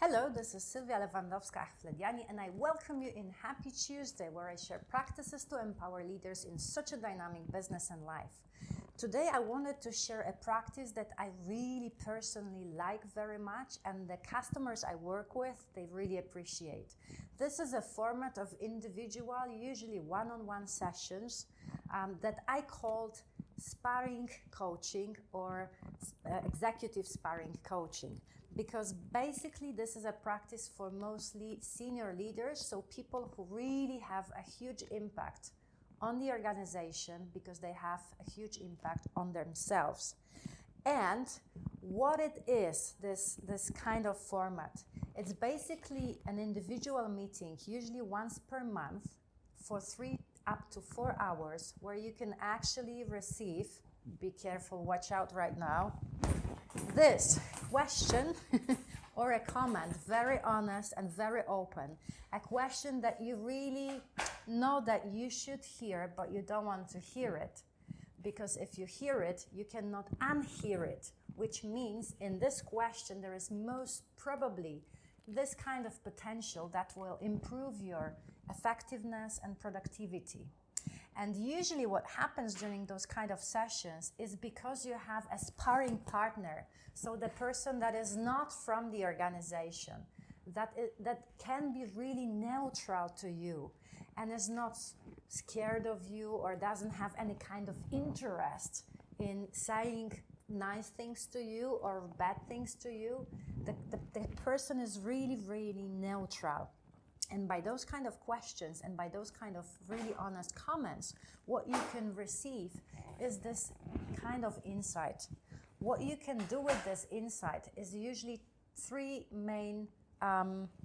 Hello, this is Lewandowska-Akhvlediani and I welcome you in Happy Tuesday, where I share practices to empower leaders in such a dynamic business and life. Today I wanted to share a practice that I really personally like very much, and the customers I work with, they really appreciate. This is a format of individual, usually one-on-one sessions that I called sparring coaching or executive sparring coaching, because basically this is a practice for mostly senior leaders, so people who really have a huge impact on the organization because they have a huge impact on themselves. And what it is, this kind of format, it's basically an individual meeting, usually once per month, for 3 up to 4 hours, where you can actually receive, be careful, watch out right now, this question or a comment, very honest and very open, a question that you really know that you should hear, but you don't want to hear it, because if you hear it, you cannot unhear it, which means in this question there is most probably this kind of potential that will improve your effectiveness and productivity. And usually what happens during those kind of sessions is because you have a sparring partner, so the person that is not from the organization, that can be really neutral to you and is not scared of you or doesn't have any kind of interest in saying nice things to you or bad things to you. The person is really, really neutral. And by those kind of questions and by those kind of really honest comments, what you can receive is this kind of insight. What you can do with this insight is usually 3 main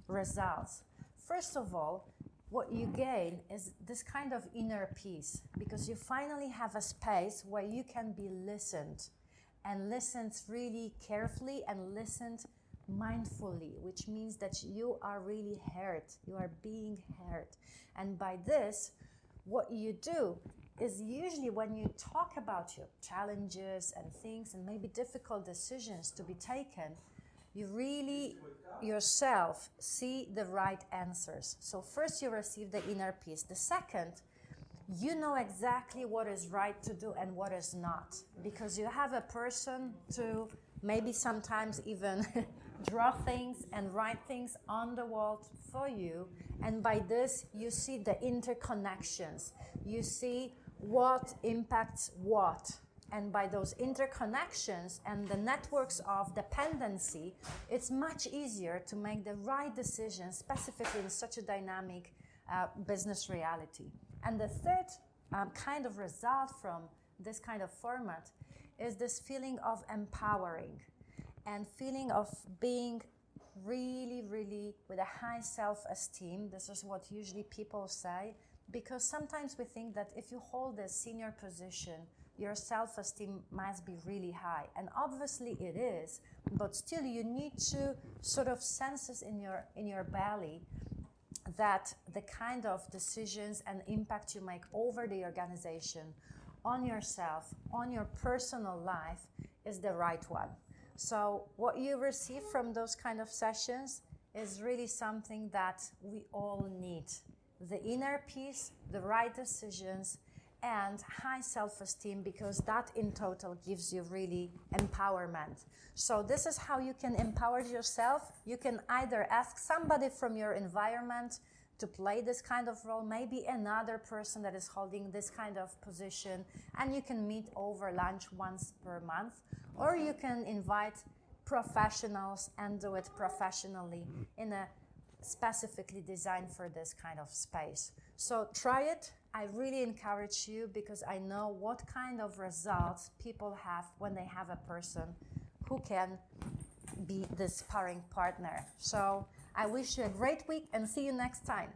results. First of all, what you gain is this kind of inner peace, because you finally have a space where you can be listened, and listened really carefully and listened mindfully, which means that you are really heard, you are being heard. And by this, what you do is usually when you talk about your challenges and things and maybe difficult decisions to be taken, you really yourself see the right answers. So first you receive the inner peace. The second, you know exactly what is right to do and what is not, because you have a person to maybe sometimes even draw things and write things on the wall for you. And by this, you see the interconnections. You see what impacts what. And by those interconnections and the networks of dependency, it's much easier to make the right decisions, specifically in such a dynamic business reality. And the third kind of result from this kind of format is this feeling of empowering and feeling of being really, really with a high self-esteem. This is what usually people say, because sometimes we think that if you hold a senior position, your self-esteem must be really high. And obviously it is, but still you need to sort of sense this in your belly, that the kind of decisions and impact you make over the organization, on yourself, on your personal life, is the right one. So what you receive from those kind of sessions is really something that we all need. The inner peace, the right decisions, and high self-esteem, because that in total gives you really empowerment. So this is how you can empower yourself. You can either ask somebody from your environment to play this kind of role, maybe another person that is holding this kind of position, and you can meet over lunch once per month, or you can invite professionals and do it professionally in a specifically designed for this kind of space. So try it. I really encourage you, because I know what kind of results people have when they have a person who can be the sparring partner. So I wish you a great week and see you next time.